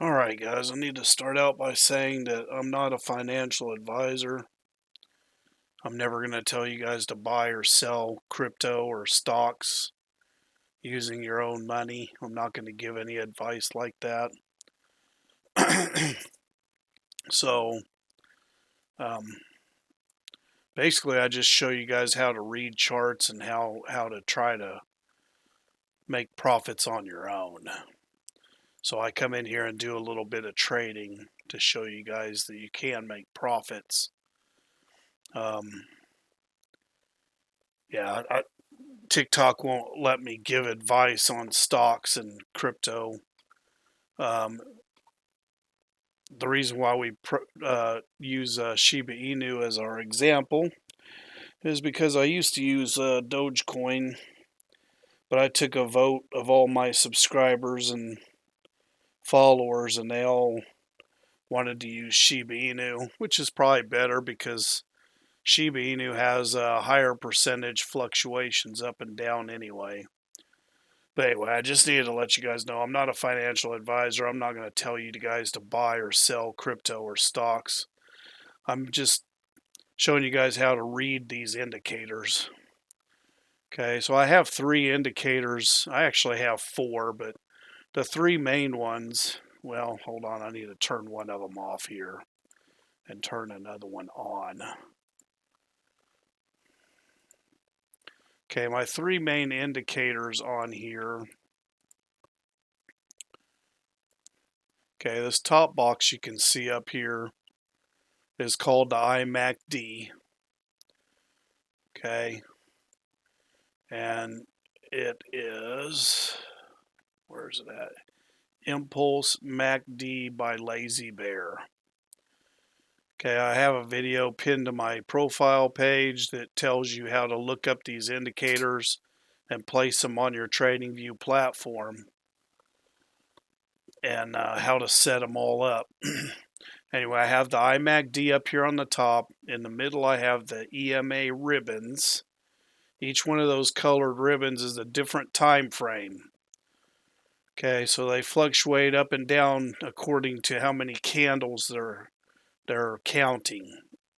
Alright guys, I need to start out by saying that I'm not a financial advisor. I'm never going to tell you guys to buy or sell crypto or stocks using your own money. I'm not going to give any advice like that. So, um, basically I just show you guys how to read charts and how to try to make profits on your own. So I come in here and do a little bit of trading to show you guys that you can make profits. Yeah, TikTok won't let me give advice on stocks and crypto. Um, the reason why we use Shiba Inu as our example is because I used to use Dogecoin, but I took a vote of all my subscribers and followers, and they all wanted to use Shiba Inu, which is probably better because Shiba Inu has a higher percentage fluctuations up and down anyway. But anyway, I just needed to let you guys know I'm not a financial advisor. I'm not going to tell you guys to buy or sell crypto or stocks. I'm just showing you guys how to read these indicators. Okay, so I have three indicators. I actually have four, but the three main ones, well, hold on, I need to turn one of them off here and turn another one on. Okay, my three main indicators on here. Okay, this top box you can see up here is called the IMACD. Okay, and it is, where's it at? Impulse MACD by Lazy Bear. Okay, I have a video pinned to my profile page that tells you how to look up these indicators and place them on your TradingView platform and how to set them all up. Anyway, I have the IMACD up here on the top. In the middle, I have the EMA ribbons. Each one of those colored ribbons is a different time frame. Okay, so they fluctuate up and down according to how many candles they're counting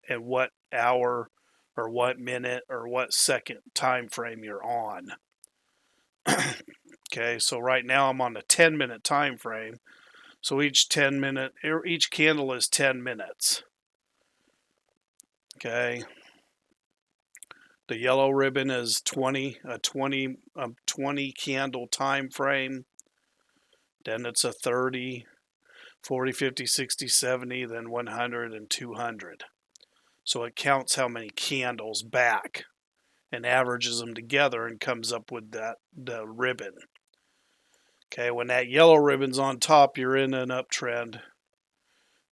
and what hour or what minute or what second time frame you're on. Okay, so right now I'm on a 10-minute time frame. So each candle is 10 minutes. Okay. The yellow ribbon is 20 candle time frame. Then it's a 30, 40, 50, 60, 70, then 100 and 200. So it counts how many candles back and averages them together and comes up with the ribbon. Okay, when that yellow ribbon's on top, you're in an uptrend.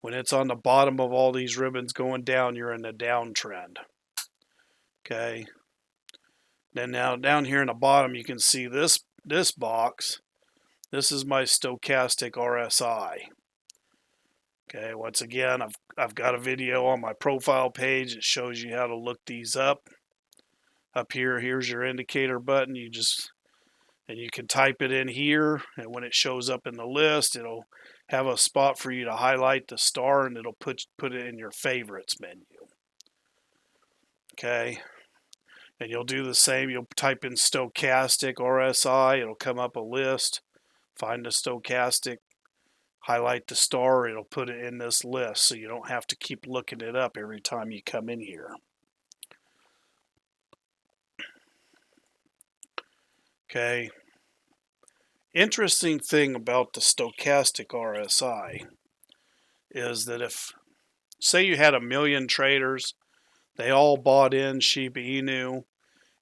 When it's on the bottom of all these ribbons going down, you're in a downtrend. Okay. Then now down here in the bottom, you can see this box. This is my stochastic RSI. Okay, once again, I've got a video on my profile page that shows you how to look these up. Up here, here's your indicator button. You can type it in here, and when it shows up in the list, it'll have a spot for you to highlight the star, and it'll put it in your favorites menu. Okay, and you'll do the same. You'll type in stochastic RSI. It'll come up a list. Find the stochastic, highlight the star. It'll put it in this list, so you don't have to keep looking it up every time you come in here. Okay. Interesting thing about the stochastic RSI is that if, say you had 1,000,000 traders, they all bought in Shiba Inu,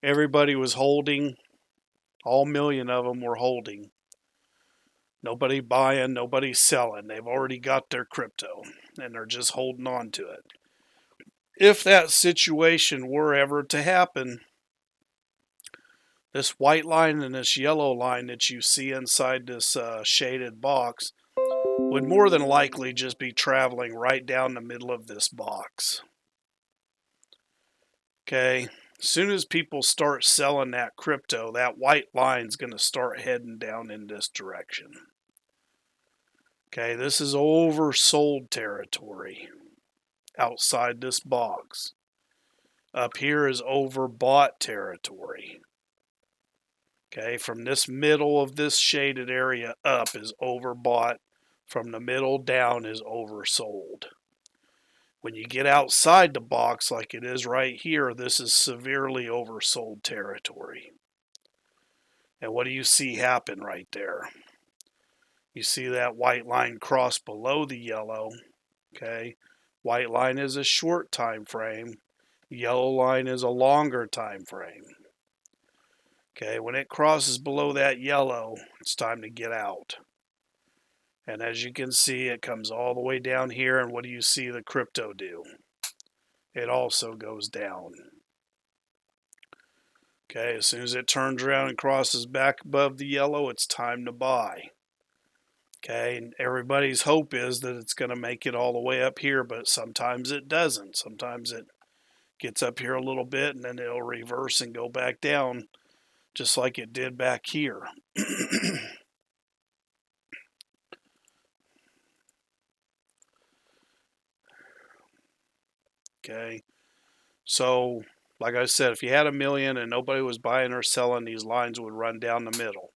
everybody was holding, all 1,000,000 of them were holding. Nobody buying, nobody selling. They've already got their crypto and they're just holding on to it. If that situation were ever to happen, this white line and this yellow line that you see inside this shaded box would more than likely just be traveling right down the middle of this box. Okay, as soon as people start selling that crypto, that white line's going to start heading down in this direction. Okay, this is oversold territory outside this box. Up here is overbought territory. Okay, from this middle of this shaded area up is overbought. From the middle down is oversold. When you get outside the box like it is right here, this is severely oversold territory. And what do you see happen right there? You see that white line cross below the yellow. Okay, white line is a short time frame. Yellow line is a longer time frame. Okay, when it crosses below that yellow, it's time to get out. And as you can see, it comes all the way down here, and what do you see the crypto do? It also goes down. Okay, as soon as it turns around and crosses back above the yellow, it's time to buy. Okay, and everybody's hope is that it's going to make it all the way up here, but sometimes it doesn't. Sometimes it gets up here a little bit, and then it'll reverse and go back down, just like it did back here. Okay, so like I said, if you had $1 million and nobody was buying or selling, these lines would run down the middle.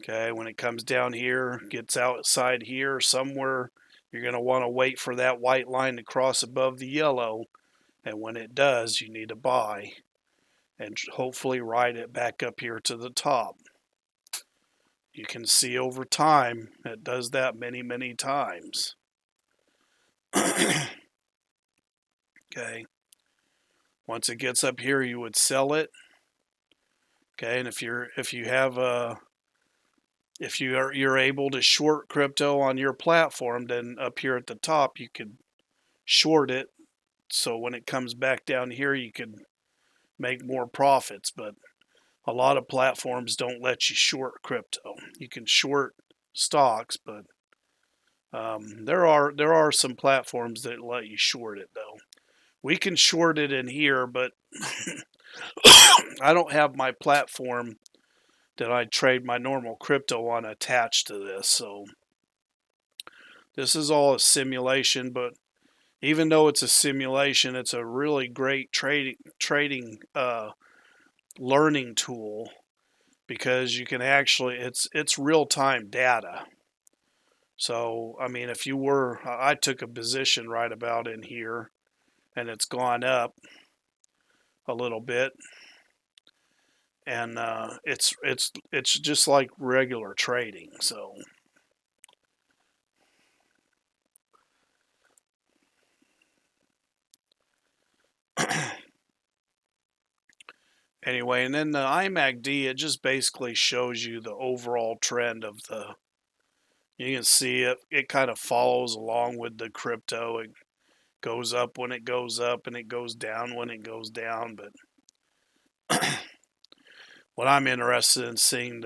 Okay, when it comes down here, gets outside here somewhere, you're going to want to wait for that white line to cross above the yellow, and when it does, you need to buy and hopefully ride it back up here to the top. You can see over time it does that many, many times. Okay, once it gets up here, you would sell it. Okay, and if you're able to short crypto on your platform, then up here at the top you could short it, so when it comes back down here you could make more profits. But a lot of platforms don't let you short crypto. You can short stocks, but there are some platforms that let you short it though. We can short it in here, but I don't have my platform that I trade my normal crypto on attached to this, so this is all a simulation. But even though it's a simulation, it's a really great trading learning tool, because you can actually, it's real-time data. So I mean, if you were, I took a position right about in here, and it's gone up a little bit, and it's just like regular trading. So anyway, and then the IMACD, it just basically shows you the overall trend of the, you can see it kind of follows along with the crypto. It goes up when it goes up, and it goes down when it goes down. But what I'm interested in seeing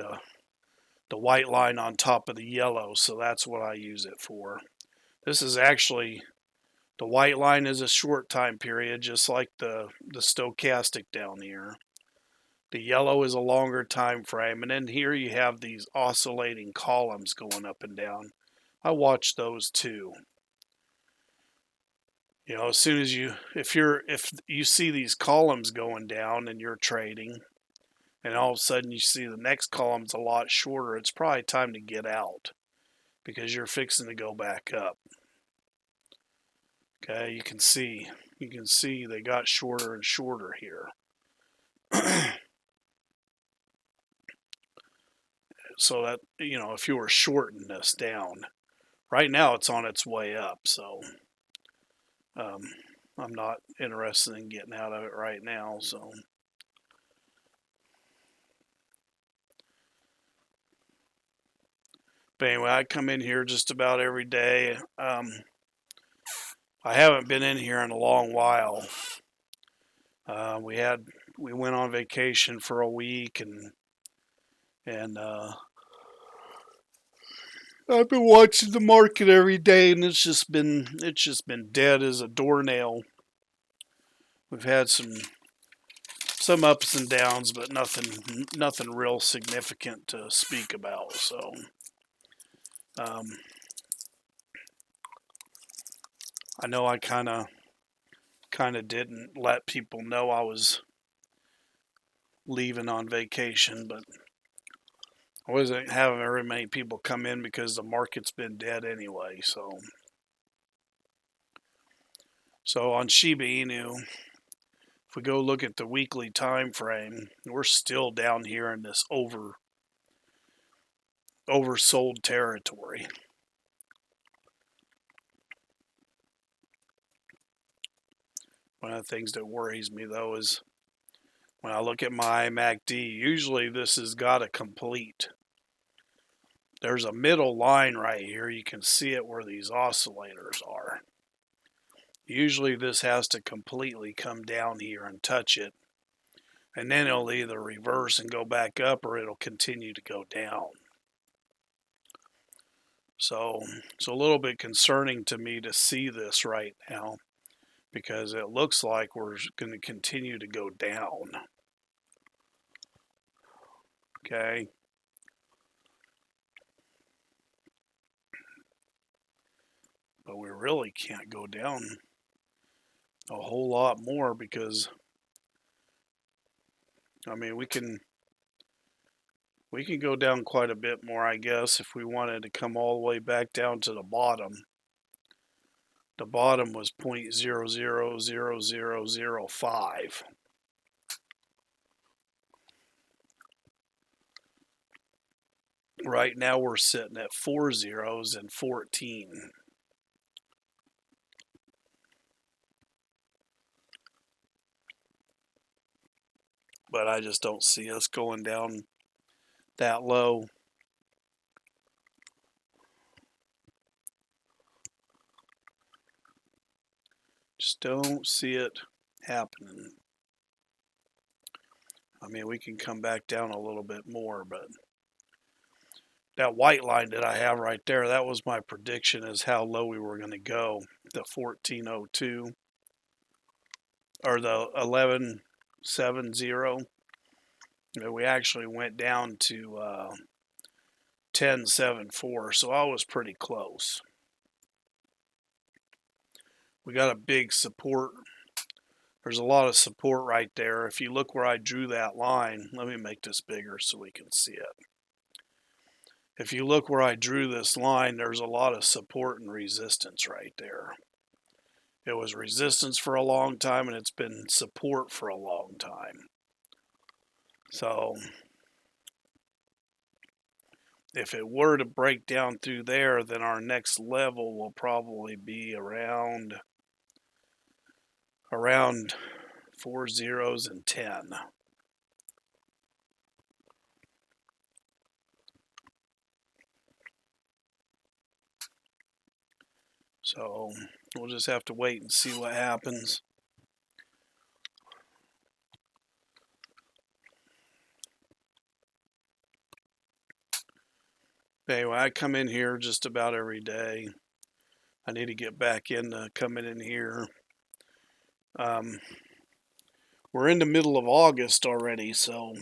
the white line on top of the yellow, so that's what I use it for. This is actually, the white line is a short time period, just like the stochastic down here. The yellow is a longer time frame, and then here you have these oscillating columns going up and down. I watch those too. You know, as soon as if you see these columns going down and you're trading, and all of a sudden you see the next column's a lot shorter, it's probably time to get out, because you're fixing to go back up. Okay, you can see they got shorter and shorter here. So that, you know, if you were shorting this down, right now it's on its way up, so I'm not interested in getting out of it right now. So but anyway, I come in here just about every day. I haven't been in here in a long while. We went on vacation for a week, and I've been watching the market every day, and it's just been dead as a doornail. We've had some ups and downs, but nothing real significant to speak about. So I know I kind of didn't let people know I was leaving on vacation, but I wasn't having very many people come in because the market's been dead anyway. So on Shiba Inu, if we go look at the weekly time frame, we're still down here in this oversold territory. One of the things that worries me though is when I look at my MACD, usually this has got to complete. There's a middle line right here. You can see it where these oscillators are. Usually this has to completely come down here and touch it. And then it'll either reverse and go back up or it'll continue to go down. So it's a little bit concerning to me to see this right now because it looks like we're going to continue to go down. Okay. But we really can't go down a whole lot more because, I mean, we can go down quite a bit more, I guess, if we wanted to come all the way back down to the bottom. The bottom was 0.000005. Right now we're sitting at 4 zeros and 14. But I just don't see us going down that low. Just don't see it happening. I mean, we can come back down a little bit more, but that white line that I have right there, that was my prediction as how low we were going to go. The 1402 or the 1170. We actually went down to 1074, so I was pretty close. We got a big support. There's a lot of support right there. If you look where I drew that line, let me make this bigger so we can see it. If you look where I drew this line, there's a lot of support and resistance right there. It was resistance for a long time and it's been support for a long time. So if it were to break down through there, then our next level will probably be around 4 zeros and 10. So we'll just have to wait and see what happens. Anyway, I come in here just about every day. I need to get back into coming in here. We're in the middle of August already, so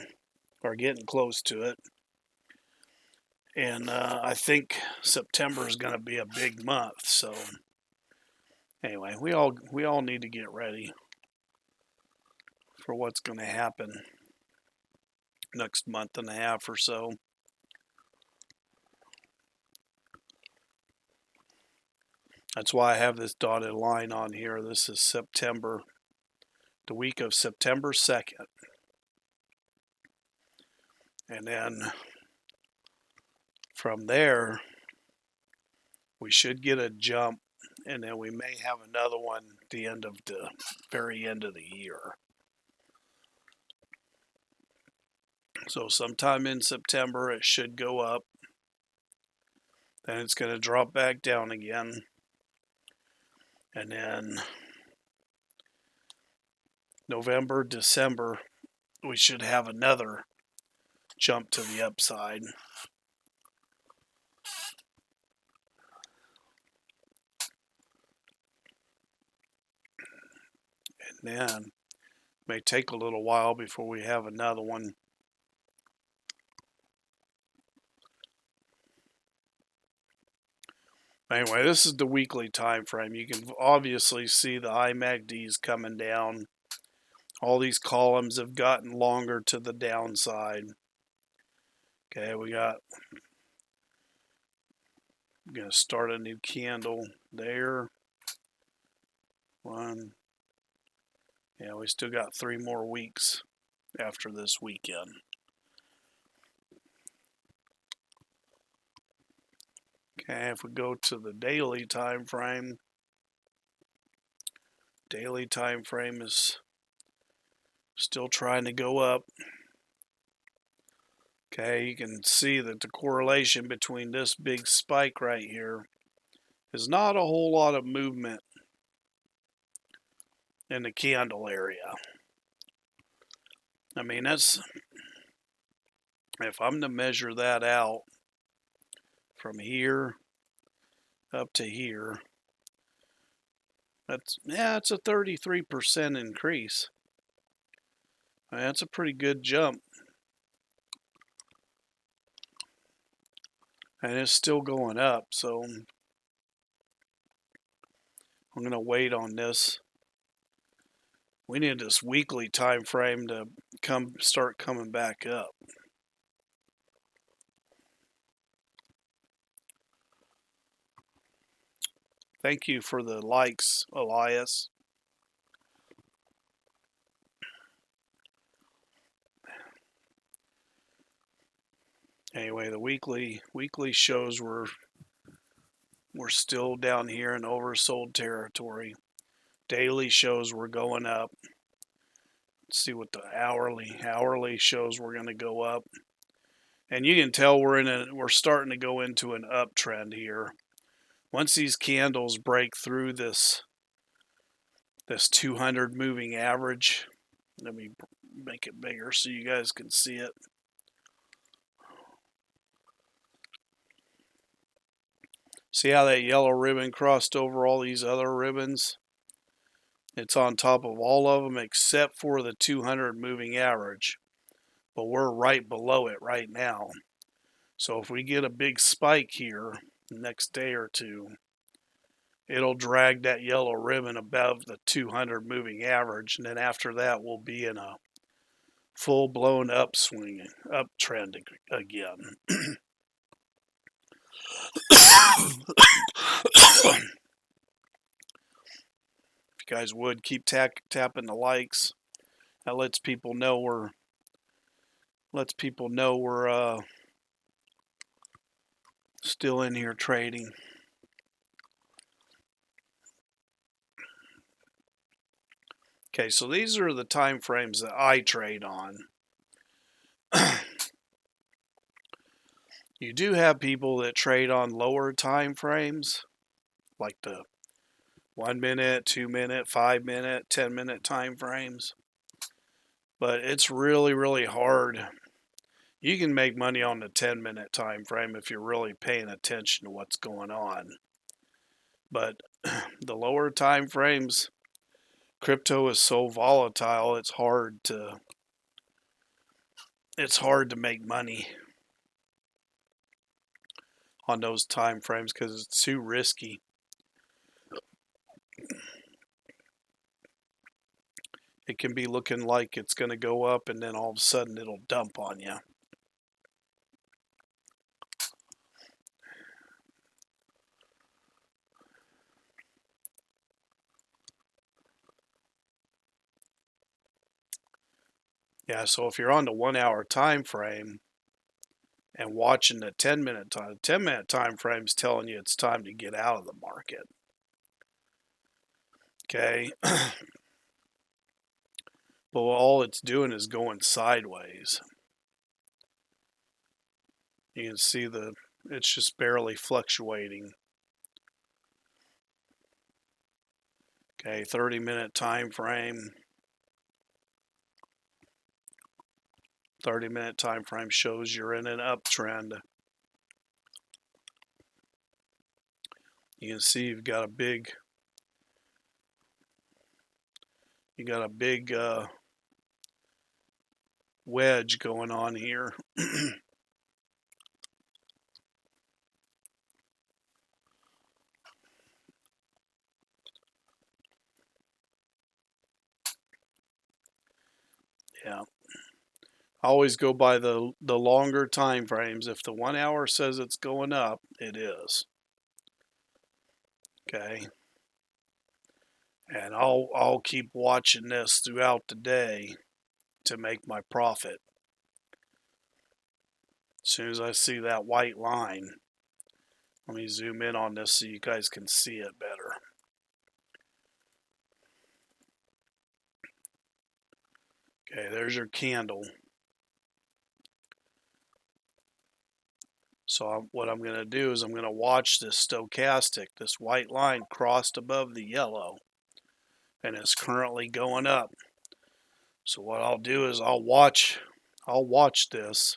we're getting close to it. And I think September is going to be a big month. So anyway, we all need to get ready for what's going to happen next month and a half or so. That's why I have this dotted line on here. This is September, the week of September 2nd. And then from there, we should get a jump, and then we may have another one at the very end of the year. So sometime in September, it should go up. Then it's going to drop back down again. And then November, December, we should have another jump to the upside. And then it may take a little while before we have another one. Anyway, this is the weekly time frame. You can obviously see the IMACDs coming down. All these columns have gotten longer to the downside. Okay, I'm gonna start a new candle there. One. Yeah, we still got 3 more weeks after this weekend. Okay, if we go to the daily time frame is still trying to go up. Okay, you can see that the correlation between this big spike right here is not a whole lot of movement in the candle area. I mean, if I'm to measure that out from here up to here, it's a 33% increase. I mean, that's a pretty good jump. And it's still going up, so I'm going to wait on this. We need this weekly time frame to start coming back up. Thank you for the likes, Elias. Anyway, the weekly shows we're still down here in oversold territory. Daily shows we're going up. Let's see what the hourly shows we're going to go up. And you can tell we're starting to go into an uptrend here. Once these candles break through this 200 moving average, let me make it bigger so you guys can see it. See how that yellow ribbon crossed over all these other ribbons? It's on top of all of them except for the 200 moving average. But we're right below it right now. So if we get a big spike here the next day or two, it'll drag that yellow ribbon above the 200 moving average. And then after that, we'll be in a full-blown uptrend again. If you guys would keep tapping the likes, that lets people know we're still in here trading. Okay, so these are the time frames that I trade on. You do have people that trade on lower time frames, like the 1 minute, 2 minute, 5 minute, 10-minute time frames. But it's really, really hard. You can make money on the 10-minute time frame if you're really paying attention to what's going on. But the lower time frames, crypto is so volatile, it's hard to make money on those time frames because it's too risky. It can be looking like it's going to go up and then all of a sudden it'll dump on you. Yeah, so if you're on the 1 hour time frame and watching the 10-minute time frame's telling you it's time to get out of the market. Okay. But all it's doing is going sideways. You can see it's just barely fluctuating. Okay, 30-minute time frame. 30-minute time frame shows you're in an uptrend. You can see you've got a big wedge going on here. I always go by the longer time frames. If the 1 hour says it's going up, it is. Okay. And I'll keep watching this throughout the day to make my profit. As soon as I see that white line, let me zoom in on this so you guys can see it better. Okay, there's your candle. So what I'm going to do is I'm going to watch this stochastic, this white line crossed above the yellow, and it's currently going up. So what I'll do is I'll watch this.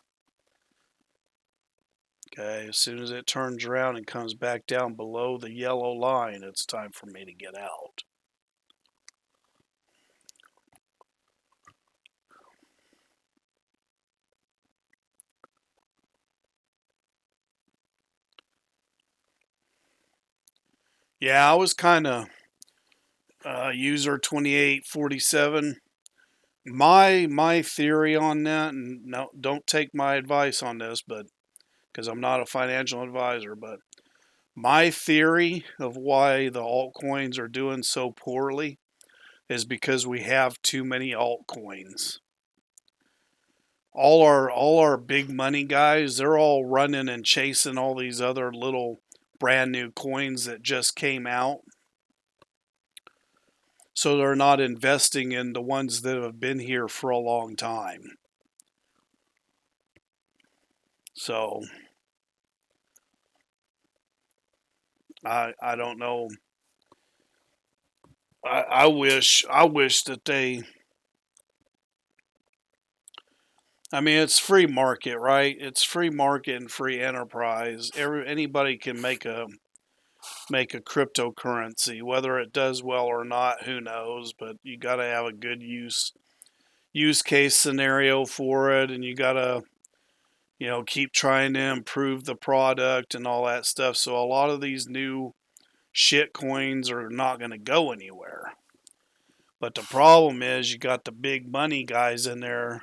Okay, as soon as it turns around and comes back down below the yellow line, it's time for me to get out. Yeah, I was kind of user 2847. My theory on that, and no, don't take my advice on this, but because I'm not a financial advisor, but my theory of why the altcoins are doing so poorly is because we have too many altcoins. All our big money guys, they're all running and chasing all these other little brand new coins that just came out. So they're not investing in the ones that have been here for a long time. So I don't know. I wish that they. I mean, it's free market, right? It's free market and free enterprise. Anybody can make a cryptocurrency. Whether it does well or not, who knows? But you got to have a good use case scenario for it, and you got to keep trying to improve the product and all that stuff. So a lot of these new shit coins are not going to go anywhere. But the problem is you got the big money guys in there,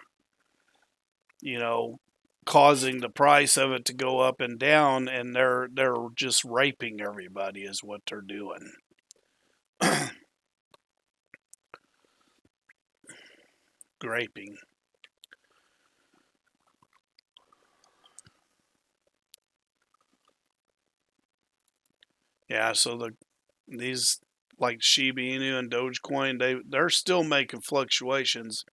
causing the price of it to go up and down, and they're just raping everybody is what they're doing. Graping. Yeah, so these like Shiba Inu and Dogecoin, they're still making fluctuations,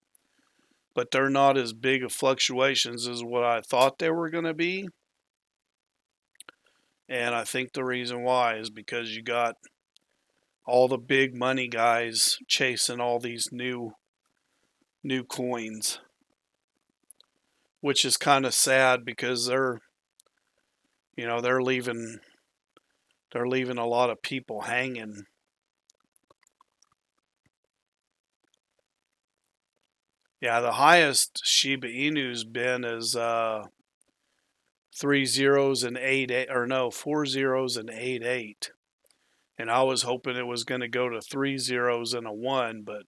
but they're not as big of fluctuations as what I thought they were going to be. And I think the reason why is because you got all the big money guys chasing all these new coins, which is kind of sad because they're leaving a lot of people hanging. Yeah, the highest Shiba Inu's been is 3 zeros and 8 8, or no, 4 zeros and 8 8. And I was hoping it was going to go to 3 zeros and a 1, but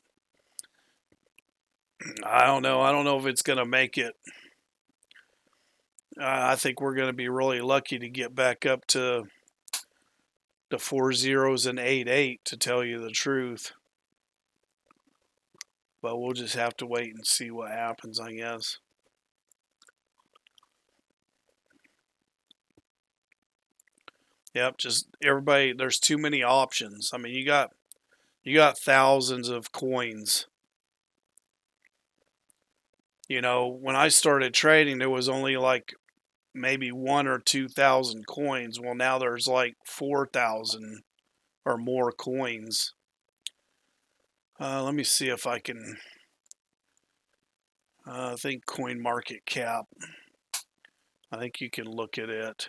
I don't know. I don't know if it's going to make it. I think we're going to be really lucky to get back up to the 4 zeros and 8 8, to tell you the truth. But we'll just have to wait and see what happens, I guess. Yep, just everybody. There's too many options. I mean, you got thousands of coins. When I started trading, there was only like maybe 1 or 2 thousand coins. Well, now there's like 4,000 or more coins. Let me see if I can. I think Coin Market Cap. I think you can look at it,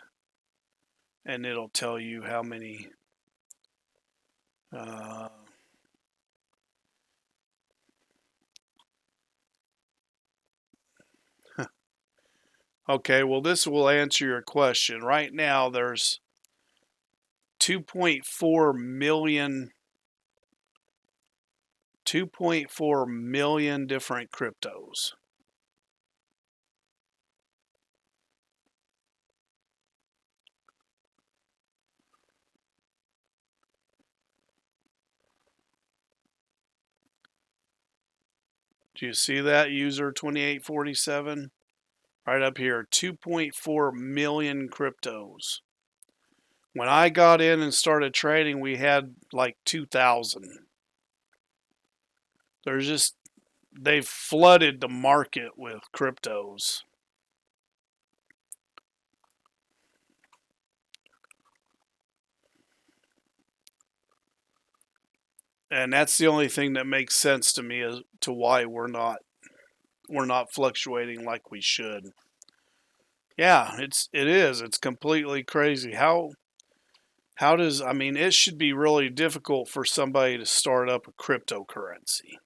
and it'll tell you how many. Uh, okay, well, this will answer your question. Right now, there's 2.4 million 2.4 million different cryptos. Do you see that, user 2847? Right up here, 2.4 million cryptos. When I got in and started trading, we had like 2,000. There's just, they've flooded the market with cryptos. And that's the only thing that makes sense to me as to why we're not fluctuating like we should. Yeah, it is. It's completely crazy. How does, I mean, it should be really difficult for somebody to start up a cryptocurrency.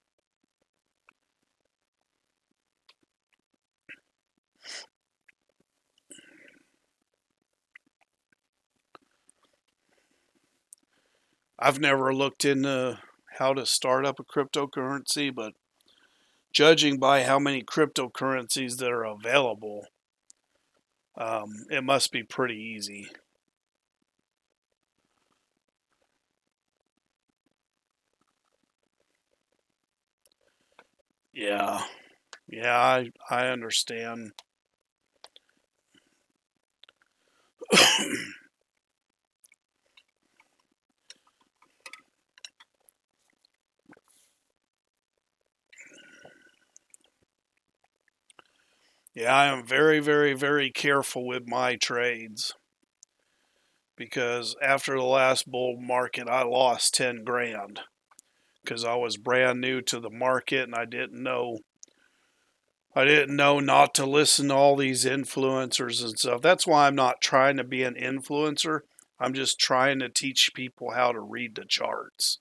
I've never looked into how to start up a cryptocurrency, but judging by how many cryptocurrencies that are available, it must be pretty easy. Yeah, yeah, I understand. Yeah, I am very, very, very careful with my trades because after the last bull market, I lost 10 grand because I was brand new to the market and I didn't know not to listen to all these influencers and stuff. That's why I'm not trying to be an influencer. I'm just trying to teach people how to read the charts.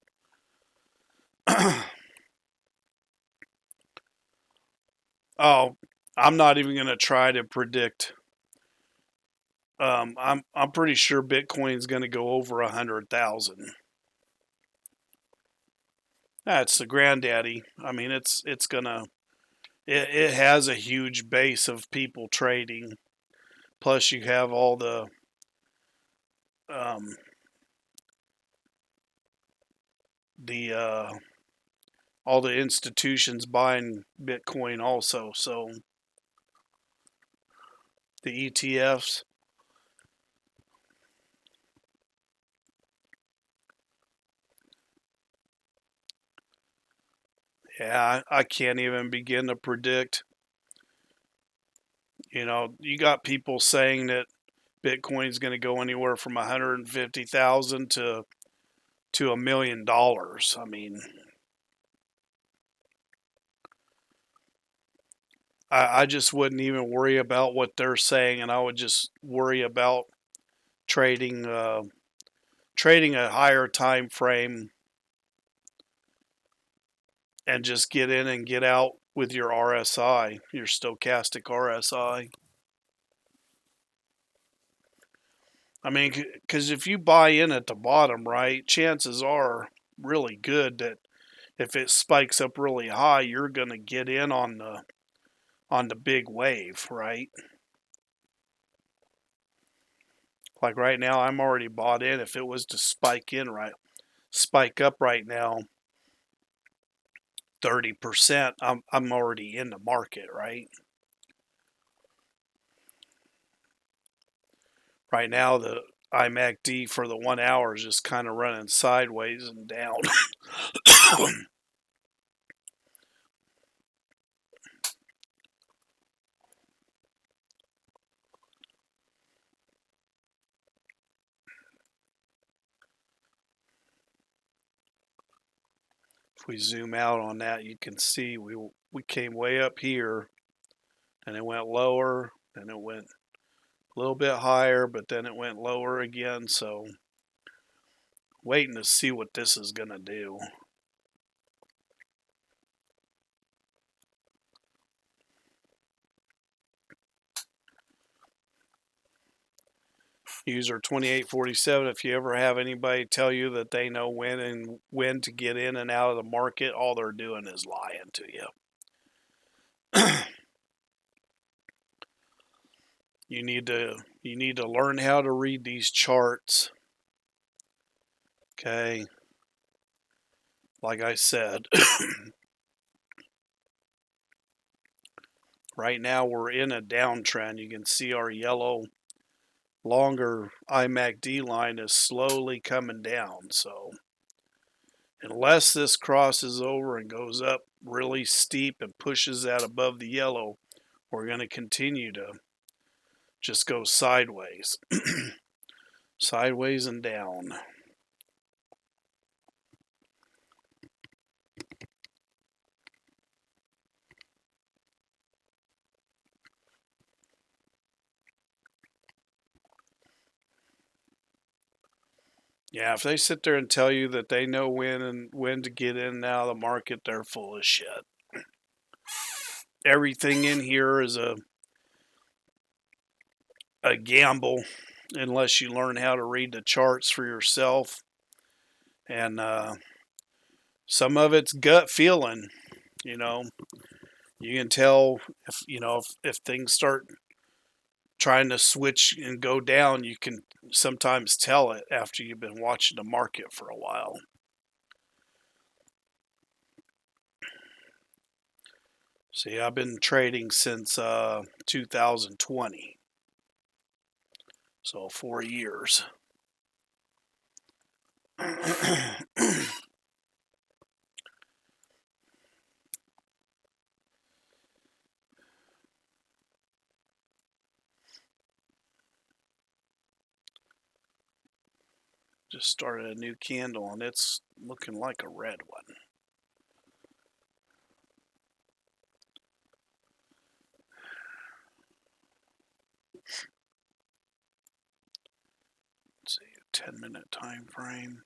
Oh, I'm not even going to try to predict. I'm pretty sure Bitcoin's going to go over 100,000. That's the granddaddy. I mean, it's gonna. It has a huge base of people trading. Plus, you have um, the all the institutions buying Bitcoin also. So the ETFs. Yeah, I can't even begin to predict. You got people saying that Bitcoin's going to go anywhere from 150,000 to $1 million. I mean, I just wouldn't even worry about what they're saying, and I would just worry about trading trading a higher time frame and just get in and get out with your RSI, your stochastic RSI. I mean, because if you buy in at the bottom, right, chances are really good that if it spikes up really high, you're going to get in on the big wave, right? Like right now, I'm already bought in. If it was to spike up right now, 30%, I'm already in the market, right? Right now, the IMACD for the 1 hour is just kind of running sideways and down. If we zoom out on that, you can see we came way up here and it went lower, and it went a little bit higher, but then it went lower again. So waiting to see what this is going to do. User 2847, if you ever have anybody tell you that they know when to get in and out of the market, all they're doing is lying to you. You need to learn how to read these charts. Okay. Like I said, Right now we're in a downtrend. You can see our yellow longer IMACD line is slowly coming down. So unless this crosses over and goes up really steep and pushes that above the yellow, we're going to continue to just go sideways. Sideways and down. Yeah, if they sit there and tell you that they know when to get in and out of the market, they're full of shit. Everything in here is a gamble unless you learn how to read the charts for yourself. And some of it's gut feeling. You know, you can tell if things start trying to switch and go down, you can sometimes tell it after you've been watching the market for a while. See, I've been trading since 2020, so 4 years. Just started a new candle and it's looking like a red one. Let's see, a 10-minute time frame.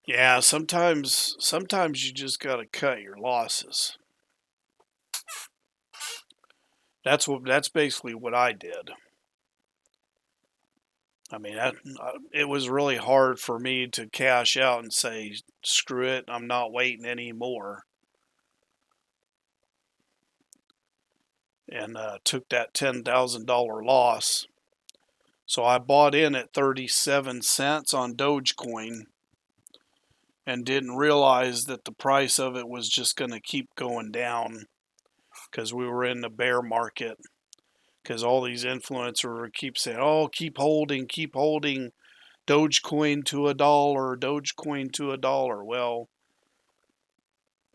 Yeah, sometimes you just got to cut your losses. That's basically what I did. I mean, it was really hard for me to cash out and say, screw it, I'm not waiting anymore. And took that $10,000 loss. So I bought in at 37 cents on Dogecoin and didn't realize that the price of it was just going to keep going down because we were in the bear market. Because all these influencers keep saying, oh, keep holding Dogecoin to Dogecoin to $1. Well,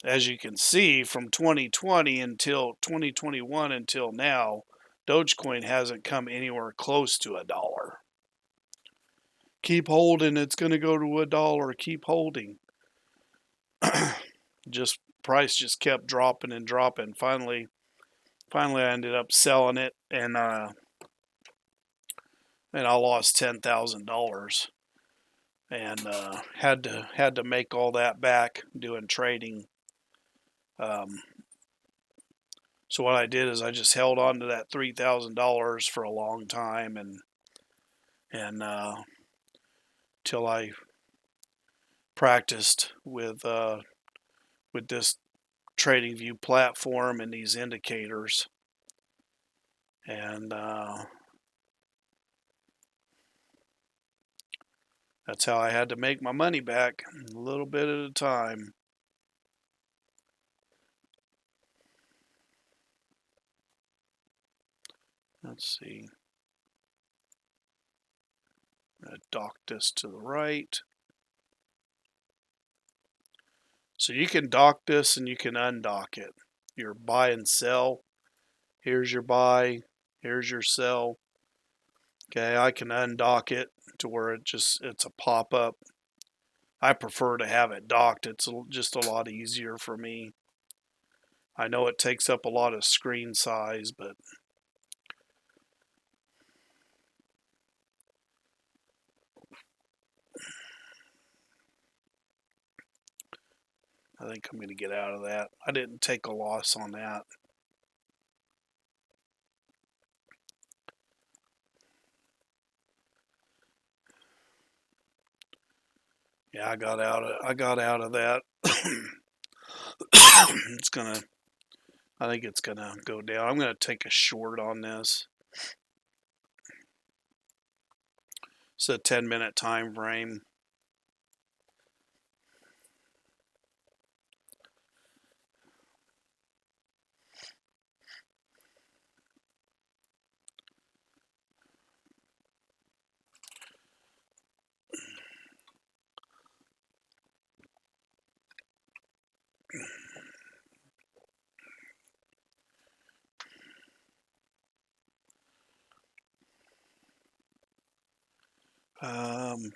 as you can see, from 2020 until 2021 until now, Dogecoin hasn't come anywhere close to $1. Keep holding, it's going to go to $1. Keep holding. Just price just kept dropping and dropping. Finally, I ended up selling it, and I lost $10,000, and had to make all that back doing trading. So what I did is I just held on to that $3,000 for a long time, and till I practiced with this TradingView platform and these indicators, and that's how I had to make my money back, a little bit at a time. Let's see. I'm going to dock this to the right. So you can dock this and you can undock it. Your buy and sell. Here's your buy. Here's your sell. Okay, I can undock it to where it's a pop-up. I prefer to have it docked. It's just a lot easier for me. I know it takes up a lot of screen size, but I think I'm going to get out of that. I didn't take a loss on that. Yeah, I got out of that. It's gonna I think it's gonna go down. I'm gonna take a short on this. It's a 10-minute time frame.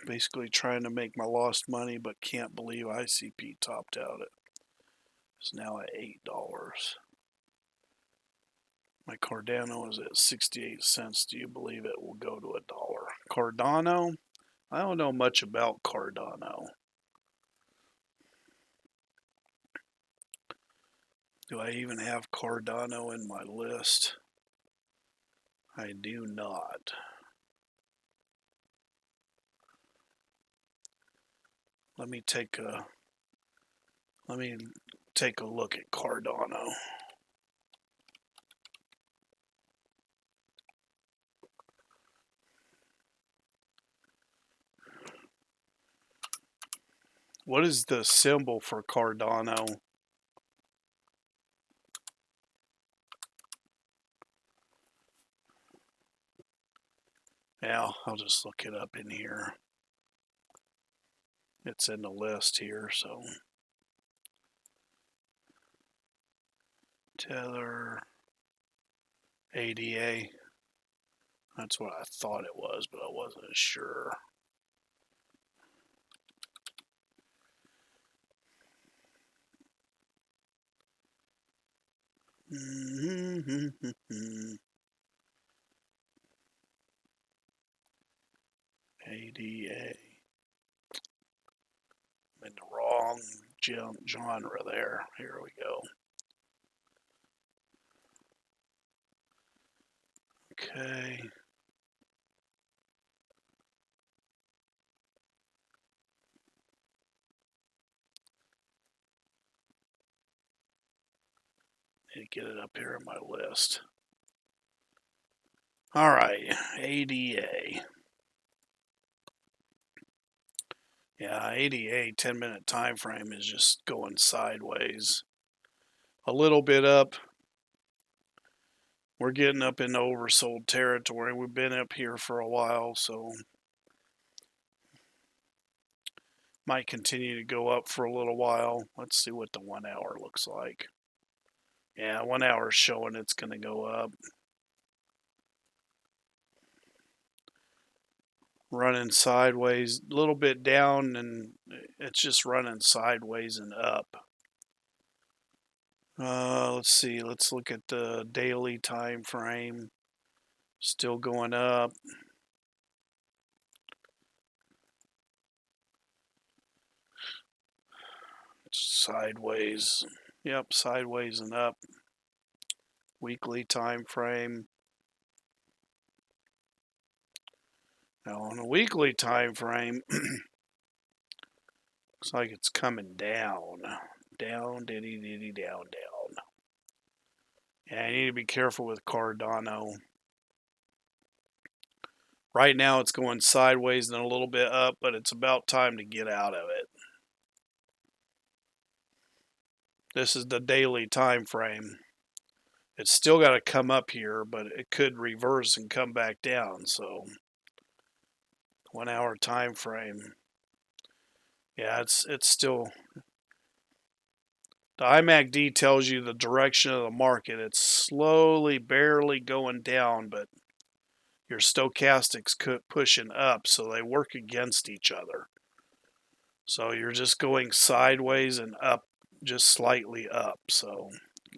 Basically trying to make my lost money, but can't believe ICP topped out at. It's now at $8. My Cardano is at 68 cents. Do you believe it will go to $1? Cardano? I don't know much about Cardano. Do I even have Cardano in my list? I do not. Let me take a look at Cardano. What is the symbol for Cardano? Yeah, I'll just look it up in here. It's in the list here, so. Tether, ADA. That's what I thought it was, but I wasn't sure. ADA. I'm in the wrong genre there. Here we go. Okay. Need to get it up here in my list. All right, ADA. Yeah, ADA 10-minute time frame is just going sideways. A little bit up. We're getting up in oversold territory. We've been up here for a while, so might continue to go up for a little while. Let's see what the 1 hour looks like. Yeah, 1 hour is showing it's going to go up. Running sideways, a little bit down, and it's just running sideways and up. Let's see. Let's look at the daily time frame. Still going up. Sideways. Yep, sideways and up. Weekly time frame. Now on a weekly time frame, looks like it's coming down. Down, diddy, diddy, down, down. Yeah, I need to be careful with Cardano. Right now it's going sideways and a little bit up, but it's about time to get out of it. This is the daily time frame. It's still got to come up here, but it could reverse and come back down. So 1 hour time frame. Yeah, it's still. The IMACD tells you the direction of the market. It's slowly, barely going down, but your stochastics pushing up, so they work against each other. So you're just going sideways and up, just slightly up. So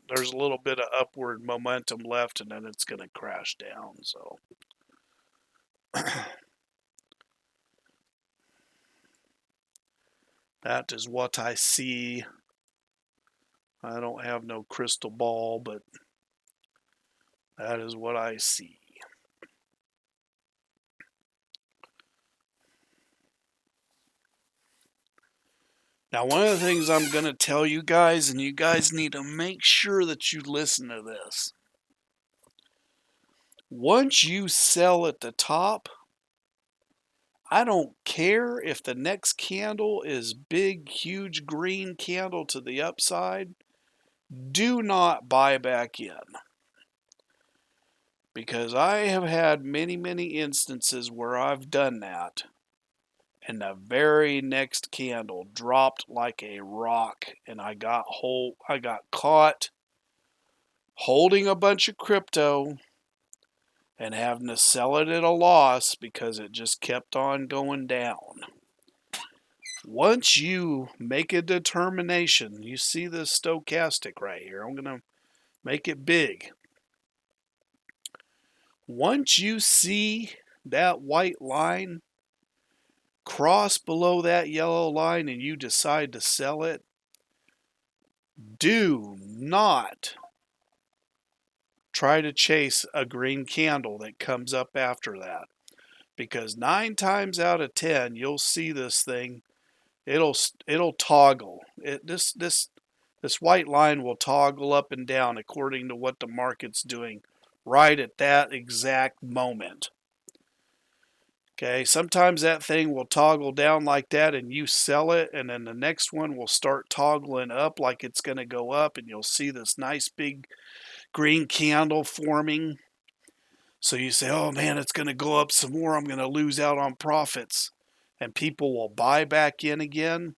there's a little bit of upward momentum left, and then it's going to crash down. So that is what I see. I don't have no crystal ball, but that is what I see. Now, one of the things I'm going to tell you guys, and you guys need to make sure that you listen to this. Once you sell at the top, I don't care if the next candle is big, huge green candle to the upside. Do not buy back in. Because I have had many, many instances where I've done that. And the very next candle dropped like a rock. And I got caught holding a bunch of crypto and having to sell it at a loss because it just kept on going down. Once you make a determination, you see this stochastic right here. I'm going to make it big. Once you see that white line cross below that yellow line and you decide to sell it, do not try to chase a green candle that comes up after that. Because 9 times out of 10, you'll see this thing. It'll toggle. This white line will toggle up and down according to what the market's doing right at that exact moment. Okay, sometimes that thing will toggle down like that and you sell it, and then the next one will start toggling up like it's going to go up, and you'll see this nice big green candle forming. So you say, oh man, it's going to go up some more. I'm going to lose out on profits. And people will buy back in again,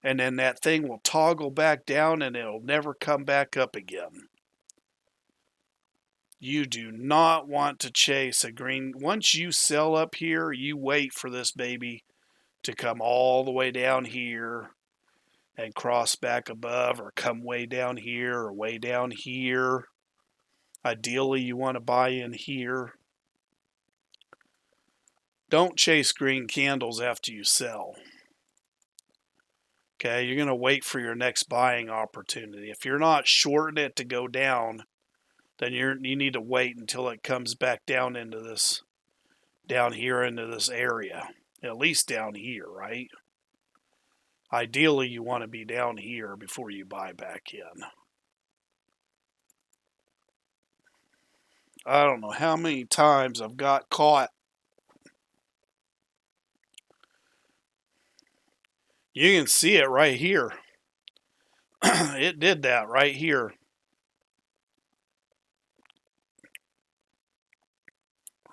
and then that thing will toggle back down and it'll never come back up again. You do not want to chase a green. Once you sell up here, you wait for this baby to come all the way down here and cross back above, or come way down here or way down here. Ideally, you want to buy in here. Don't chase green candles after you sell. Okay, you're going to wait for your next buying opportunity. If you're not shorting it to go down, then you need to wait until it comes back down into this, down here into this area. At least down here, right? Ideally, you want to be down here before you buy back in. I don't know how many times I've got caught. You can see it right here. It did that right here.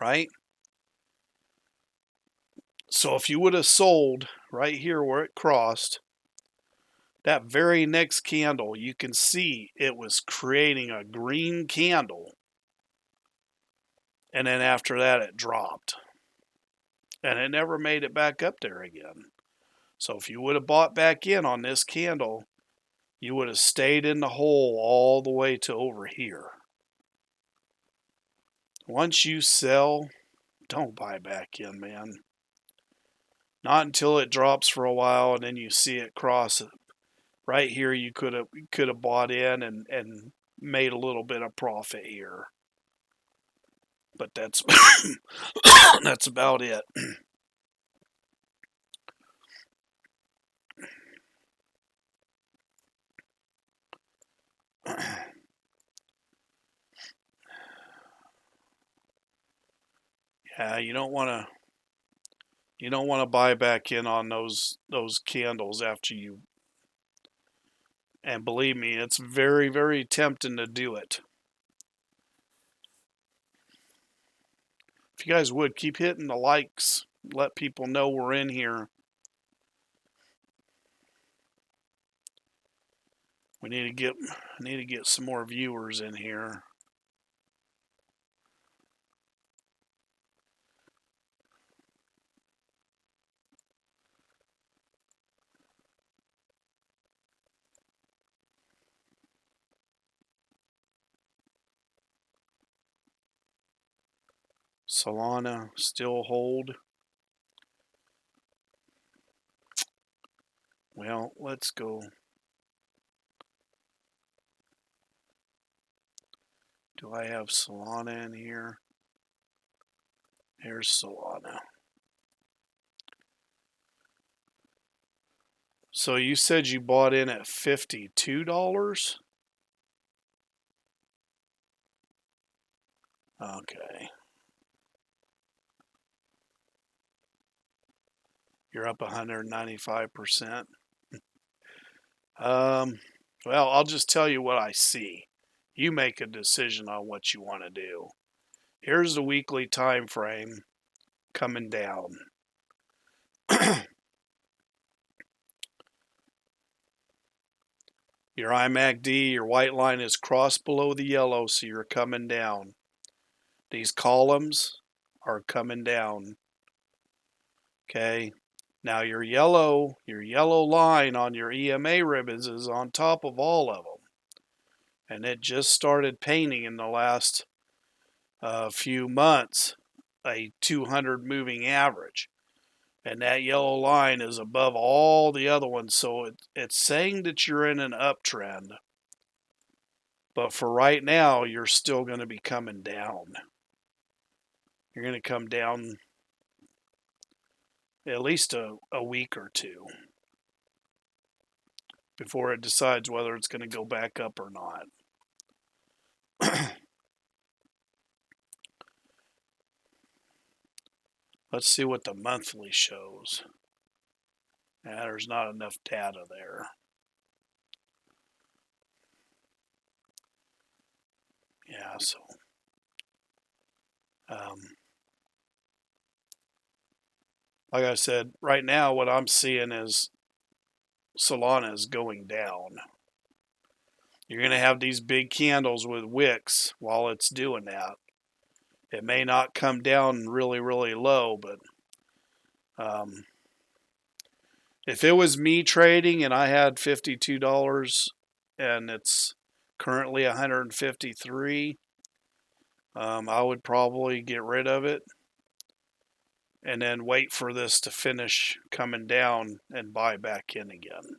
Right? So if you would have sold right here where it crossed, that very next candle, you can see it was creating a green candle. And then after that, it dropped. And it never made it back up there again. So if you would have bought back in on this candle, you would have stayed in the hole all the way to over here. Once you sell, don't buy back in, man. Not until it drops for a while and then you see it cross. Right here, you could have bought in and made a little bit of profit here. But that's that's about it. Yeah, you don't want to buy back in on those candles after you. And believe me, it's very, very tempting to do it. If you guys would keep hitting the likes, let people know we're in here. We need to get some more viewers in here. Solana still hold. Well, let's go. Do I have Solana in here? Here's Solana. So you said you bought in at $52? Okay. You're up 195%. Um, well, I'll just tell you what I see. You make a decision on what you want to do. Here's the weekly time frame coming down. Your IMACD, your white line is crossed below the yellow, so you're coming down. These columns are coming down. Okay. Now your yellow line on your EMA ribbons is on top of all of them. And it just started painting in the last few months a 200 moving average. And that yellow line is above all the other ones. So it's saying that you're in an uptrend. But for right now, you're still going to be coming down. You're going to come down at least a week or two before it decides whether it's going to go back up or not. Let's see what the monthly shows. Yeah, there's not enough data there. Yeah, so like I said, right now what I'm seeing is Solana is going down. You're going to have these big candles with wicks while it's doing that. It may not come down really, really low, but if it was me trading and I had $52 and it's currently 153, I would probably get rid of it and then wait for this to finish coming down and buy back in again.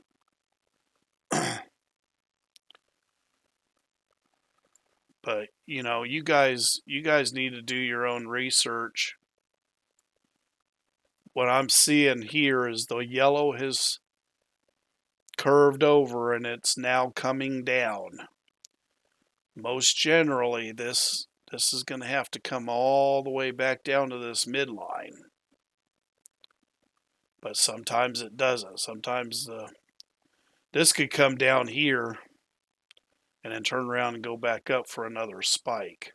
But you guys need to do your own research. What I'm seeing here is the yellow has curved over and it's now coming down. Most generally, this is going to have to come all the way back down to this midline. But sometimes it doesn't. Sometimes this could come down here and then turn around and go back up for another spike.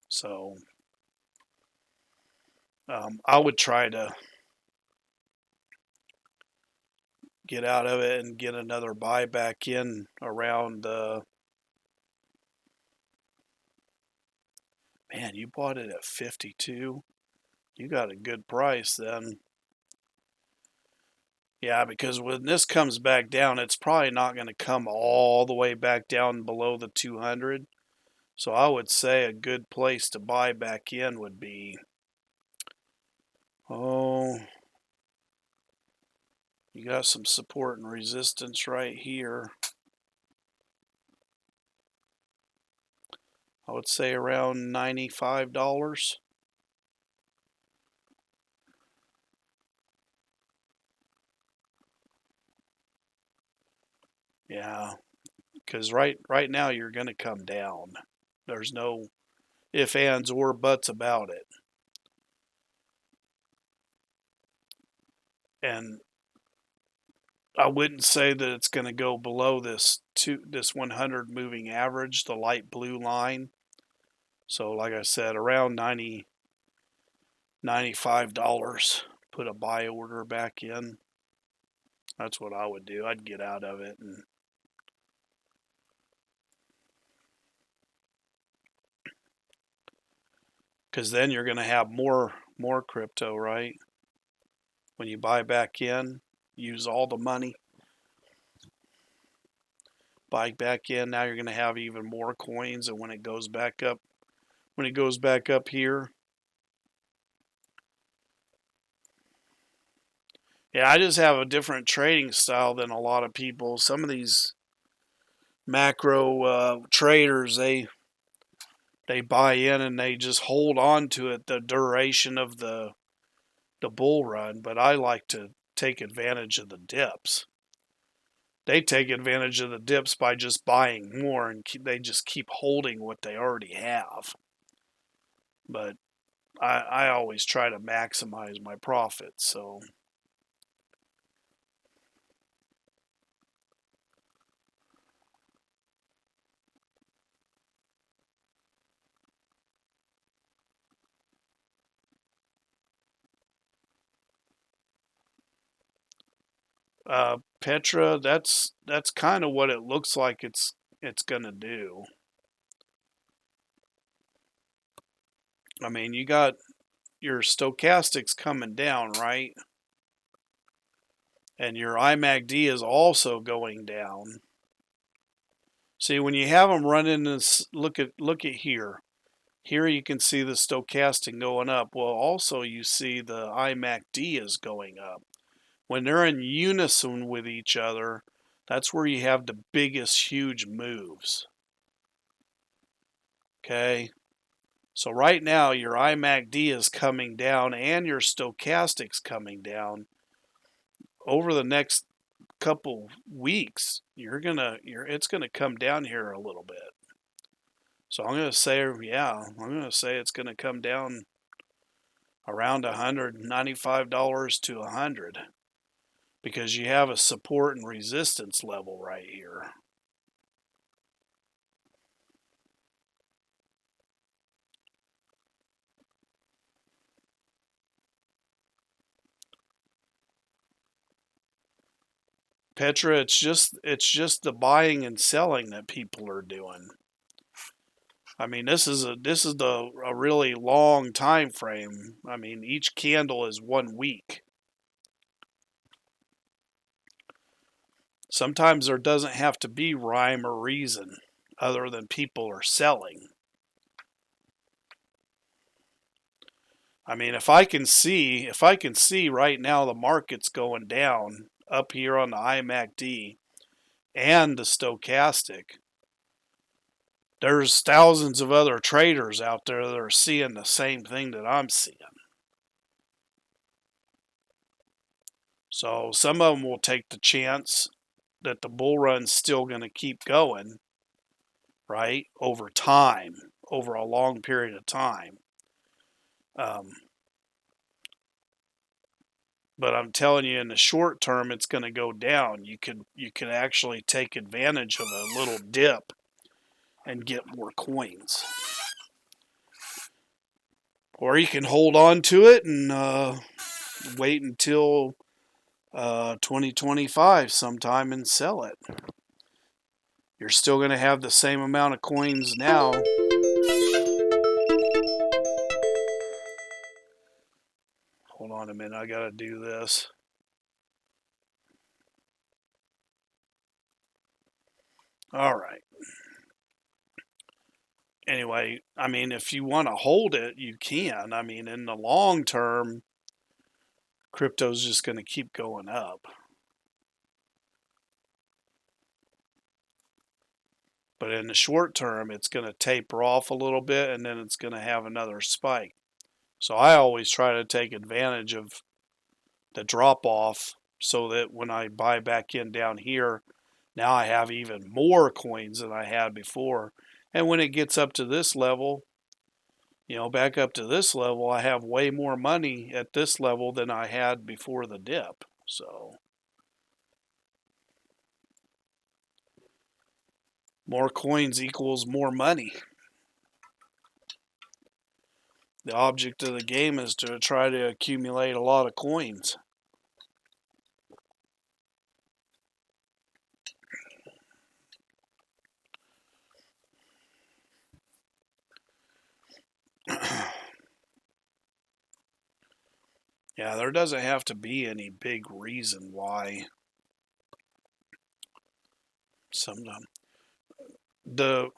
So I would try to get out of it and get another buy back in around man, you bought it at 52. You got a good price then. Yeah, because when this comes back down, it's probably not going to come all the way back down below the 200. So I would say a good place to buy back in would be, you got some support and resistance right here. I would say around $95. Yeah, because right now you're going to come down. There's no ifs, ands, or buts about it. And I wouldn't say that it's going to go below this 100 moving average, the light blue line. So like I said, around $95. Put a buy order back in. That's what I would do. I'd get out of it and because then you're going to have more crypto, right? When you buy back in, use all the money, buy back in. Now you're going to have even more coins, and when it goes back up here, yeah, I just have a different trading style than a lot of people. Some of these macro traders, they buy in and they just hold on to it the duration of the bull run, but I like to take advantage of the dips. they take advantage of the dips by just buying more, and they just keep holding what they already have. But I always try to maximize my profits. So Petra, that's kind of what it looks like it's gonna do. I mean, you got your stochastics coming down, right? And your IMACD is also going down. See, when you have them running this, look at here. Here you can see the stochastic going up. Well, also you see the IMACD is going up. When they're in unison with each other, that's where you have the biggest, huge moves. Okay, so right now your IMACD is coming down and your stochastic's coming down. Over the next couple weeks, it's gonna come down here a little bit. So I'm gonna say, yeah, I'm gonna say it's gonna come down around $195 to $100 because you have a support and resistance level right here. Petra, it's just the buying and selling that people are doing. I mean, this is a really long time frame. I mean, each candle is 1 week. Sometimes there doesn't have to be rhyme or reason other than people are selling. I mean, if I can see right now the market's going down up here on the IMACD and the stochastic, there's thousands of other traders out there that are seeing the same thing that I'm seeing. So some of them will take the chance that the bull run's still going to keep going, right, over time, over a long period of time. Um, but I'm telling you, in the short term, it's going to go down. You could actually take advantage of a little dip and get more coins, or you can hold on to it and wait until 2025 sometime and sell it. You're still going to have the same amount of coins now. Hold on a minute, I got to do this. All right. Anyway, I mean, if you want to hold it, you can. I mean, in the long term, crypto's just going to keep going up. But in the short term, it's going to taper off a little bit and then it's going to have another spike. So I always try to take advantage of the drop off so that when I buy back in down here, now I have even more coins than I had before. And when it gets up to this level, back up to this level, I have way more money at this level than I had before the dip. So more coins equals more money. The object of the game is to try to accumulate a lot of coins. Yeah, there doesn't have to be any big reason why. Sometimes the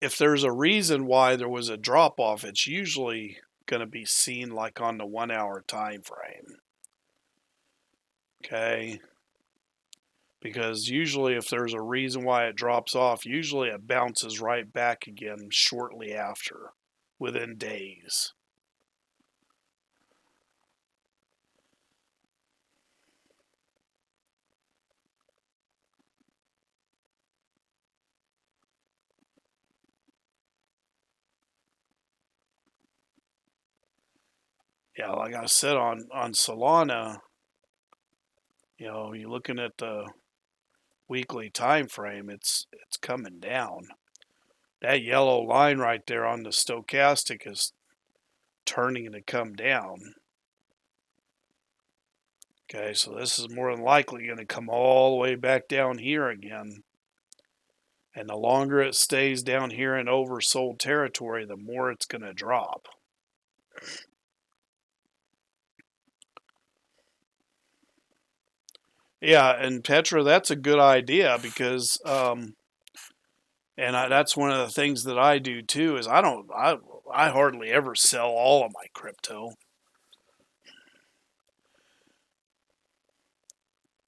if there's a reason why there was a drop off, it's usually going to be seen like on the 1 hour time frame. Okay, because usually if there's a reason why it drops off, usually it bounces right back again shortly after, within days. Yeah, like I said on Solana, you're looking at the weekly time frame, it's coming down. That yellow line right there on the stochastic is turning to come down. Okay, so this is more than likely going to come all the way back down here again. And the longer it stays down here in oversold territory, the more it's going to drop. Yeah, and Petra, that's a good idea because, that's one of the things that I do too. Is I hardly ever sell all of my crypto.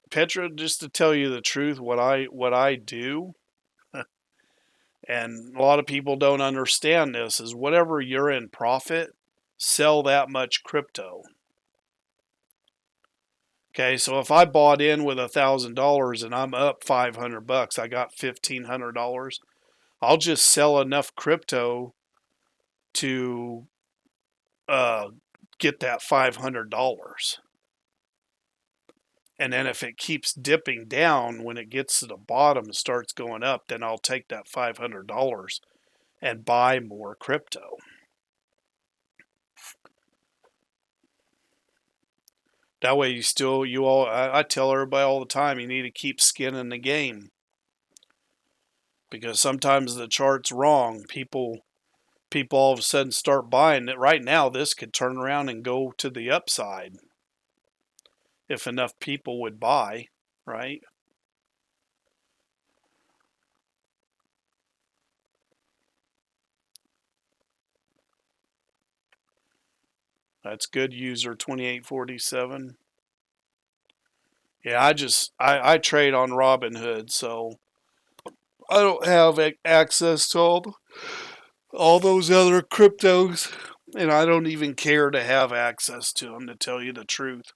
Petra, just to tell you the truth, what I do, and a lot of people don't understand this, is whatever you're in profit, sell that much crypto. Okay, so if I bought in with $1,000 and I'm up $500, I got $1,500. I'll just sell enough crypto to uh, get that $500. And then if it keeps dipping down, when it gets to the bottom and starts going up, then I'll take that $500 and buy more crypto. That way I tell everybody all the time, you need to keep skin in the game. Because sometimes the chart's wrong. People all of a sudden start buying it. Right now, this could turn around and go to the upside if enough people would buy, right? That's good, user 2847. Yeah, I trade on Robinhood, so I don't have access to all those other cryptos, and I don't even care to have access to them, to tell you the truth.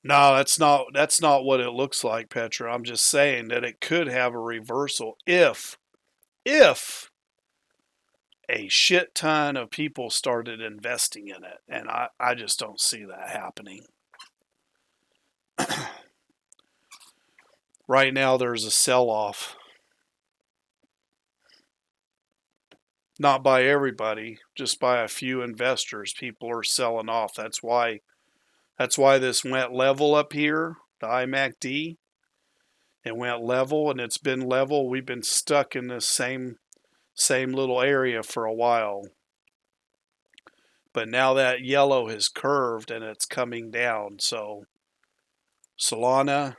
No, that's not what it looks like, Petra. I'm just saying that it could have a reversal if a shit ton of people started investing in it, and I just don't see that happening. Right now there's a sell-off. Not by everybody, just by a few investors. People are selling off. That's why this went level up here, the IMACD. It went level and it's been level. We've been stuck in this same little area for a while. But now that yellow has curved and it's coming down. So Solana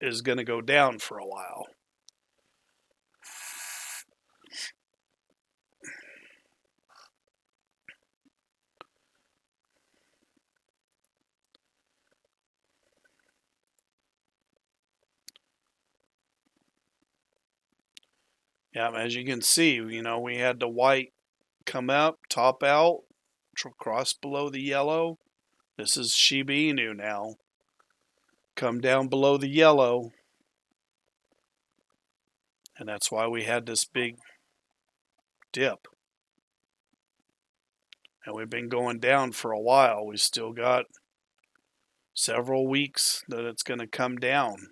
is going to go down for a while. Yeah, as you can see, we had the white come up, top out, cross below the yellow. This is Shiba Inu now. Come down below the yellow. And that's why we had this big dip. And we've been going down for a while. We still got several weeks that it's going to come down.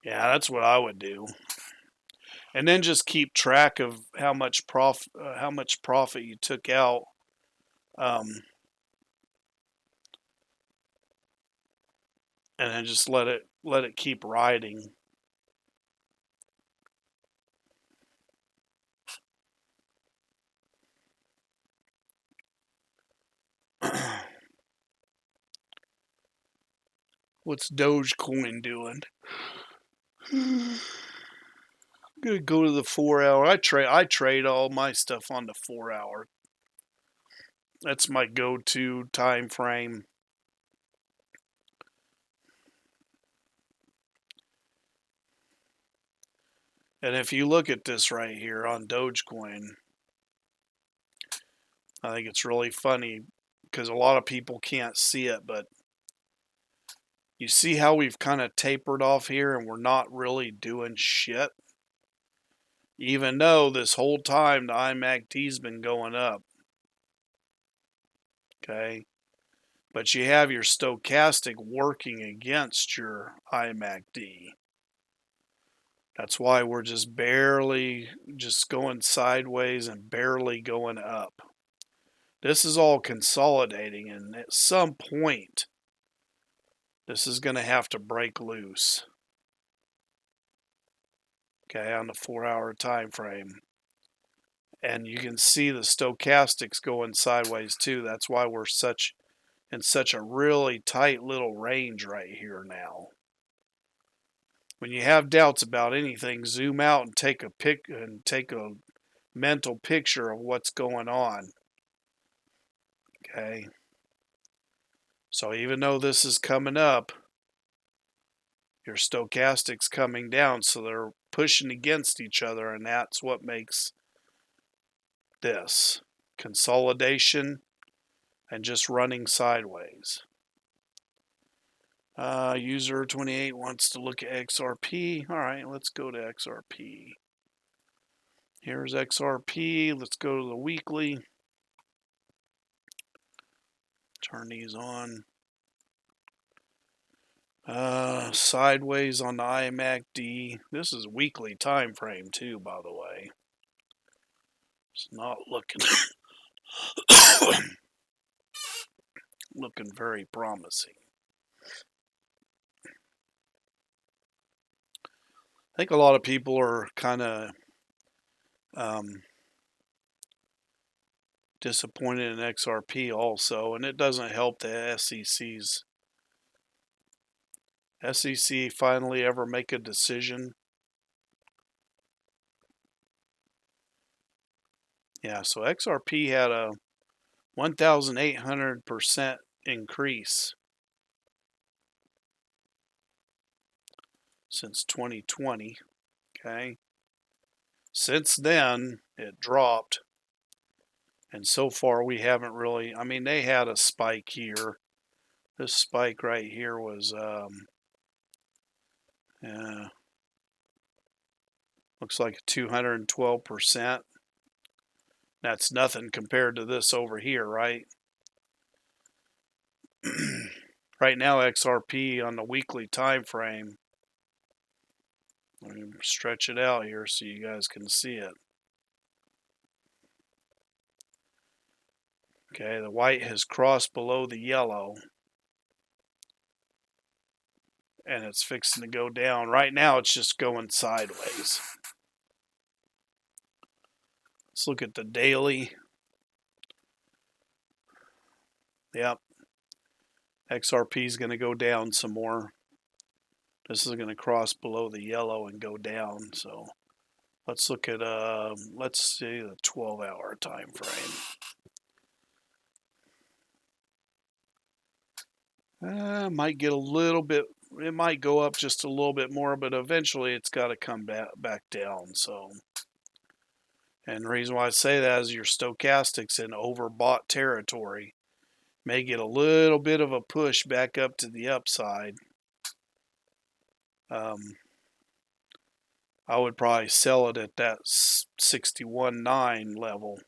Yeah, that's what I would do. And then just keep track of how much profit you took out. And then just let it keep riding. What's Dogecoin doing? I'm gonna go to the 4 hour. I trade all my stuff on the 4 hour. That's my go-to time frame. And if you look at this right here on Dogecoin, I think it's really funny because a lot of people can't see it, but you see how we've kind of tapered off here and we're not really doing shit? Even though this whole time the IMACD's been going up. Okay? But you have your stochastic working against your IMACD. That's why we're just barely just going sideways and barely going up. This is all consolidating, and at some point, this is going to have to break loose. Okay, on the 4-hour time frame. And you can see the stochastics going sideways too. That's why we're in such a really tight little range right here now. When you have doubts about anything, zoom out and take a mental picture of what's going on. Okay. So even though this is coming up, your stochastic's coming down, so they're pushing against each other, and that's what makes this consolidation and just running sideways. User 28 wants to look at XRP. All right, let's go to XRP. Here's XRP. Let's go to the weekly. Turn these on. Sideways on the IMACD. This is weekly time frame too, by the way. It's not looking looking very promising. I think a lot of people are kind of disappointed in XRP also, and it doesn't help the SEC finally ever make a decision. Yeah, so XRP had a 1,800% increase since 2020. Okay. Since then, it dropped. And so far, we haven't really. I mean, they had a spike here. This spike right here was, looks like 212%. That's nothing compared to this over here, right? Right now, XRP on the weekly time frame. Let me stretch it out here so you guys can see it. Okay, the white has crossed below the yellow. And it's fixing to go down. Right now, it's just going sideways. Let's look at the daily. Yep. XRP is going to go down some more. This is going to cross below the yellow and go down. So let's look at, let's see the 12-hour time frame. Might get a little bit, it might go up just a little bit more, but eventually it's got to come back down. So, and the reason why I say that is your stochastics in overbought territory may get a little bit of a push back up to the upside. I would probably sell it at that 61.9 level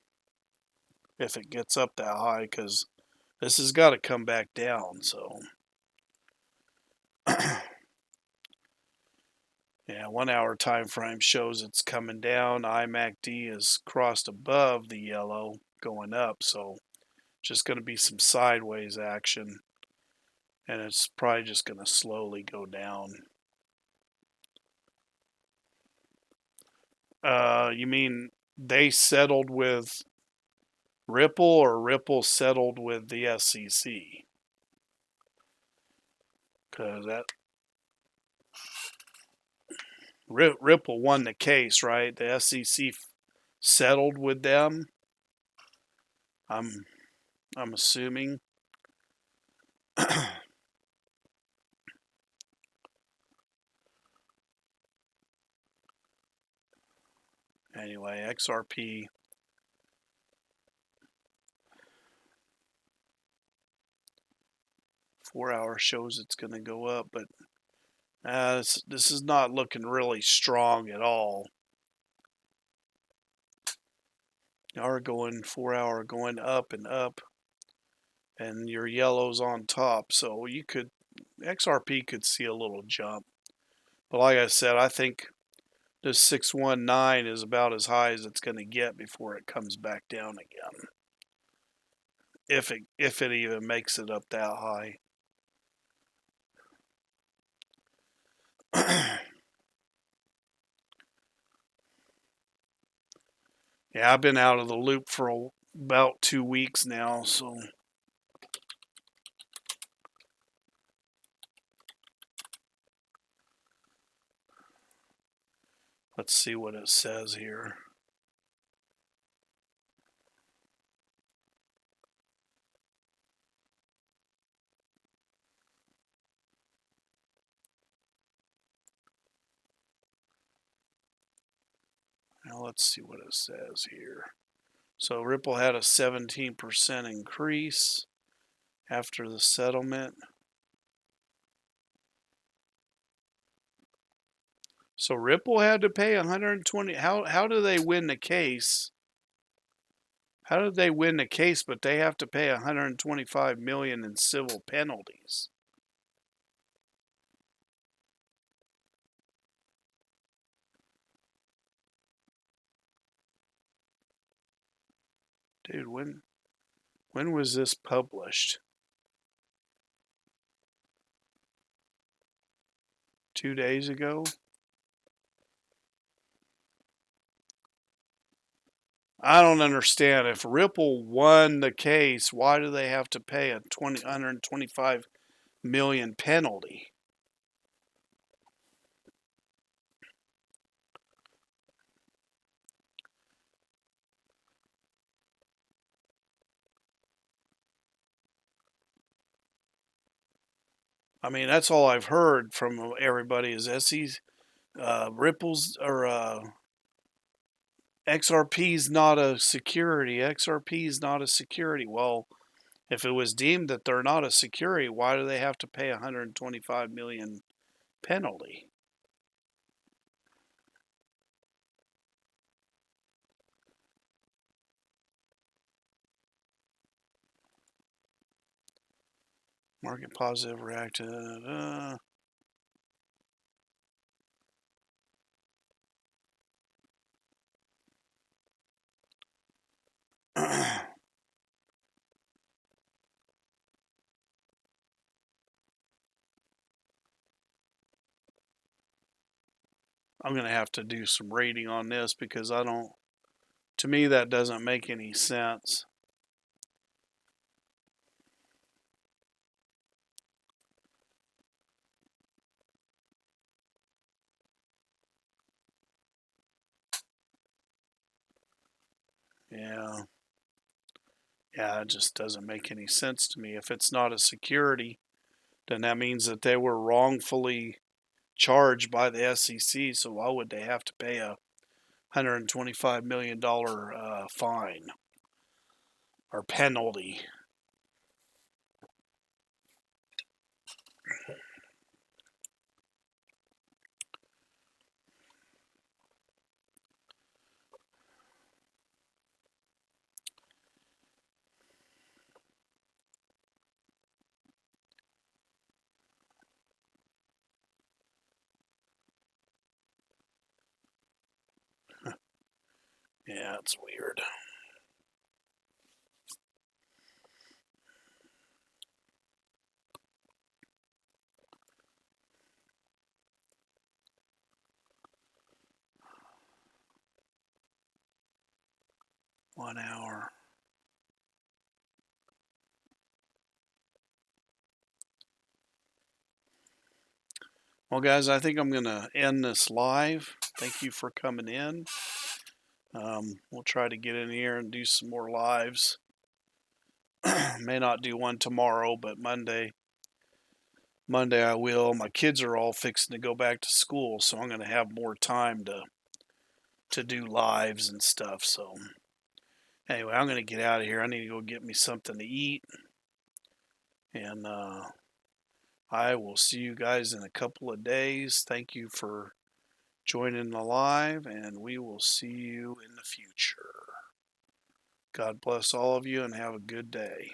if it gets up that high, because this has got to come back down. So yeah, 1-hour time frame shows it's coming down. IMACD is crossed above the yellow going up, so just going to be some sideways action, and it's probably just going to slowly go down. You mean they settled with Ripple, or Ripple settled with the SEC? Because that Ripple won the case, right? The SEC settled with them. I'm assuming. Anyway, XRP. 4 hour shows it's going to go up, but this is not looking really strong at all. Are going 4 hour going up and up, and your yellow's on top, so you could XRP could see a little jump. But like I said, I think this 619 is about as high as it's going to get before it comes back down again. If it even makes it up that high. Yeah, I've been out of the loop for about 2 weeks now, so let's see what it says here. Now let's see what it says here. So Ripple had a 17% increase after the settlement. So Ripple had to pay 120. How do they win the case? How did they win the case, but they have to pay 125 million in civil penalties? Dude, when was this published? 2 days ago? I don't understand. If Ripple won the case, why do they have to pay a 125 million penalty? I mean, that's all I've heard from everybody is SE's Ripple's or XRP's not a security. XRP's not a security. Well, if it was deemed that they're not a security, why do they have to pay 125 million penalty? Market positive reacted. I'm going to have to do some reading on this because to me, that doesn't make any sense. Yeah. Yeah, it just doesn't make any sense to me. If it's not a security, then that means that they were wrongfully charged by the SEC. So why would they have to pay a $125 million fine or penalty? Yeah, it's weird. One hour. Well, guys, I think I'm going to end this live. Thank you for coming in. We'll try to get in here and do some more lives. May not do one tomorrow, but Monday I will. My kids are all fixing to go back to school, so I'm going to have more time to do lives and stuff. So anyway, I'm going to get out of here. I need to go get me something to eat, and I will see you guys in a couple of days. Thank you for joining the live, and we will see you in the future. God bless all of you and have a good day.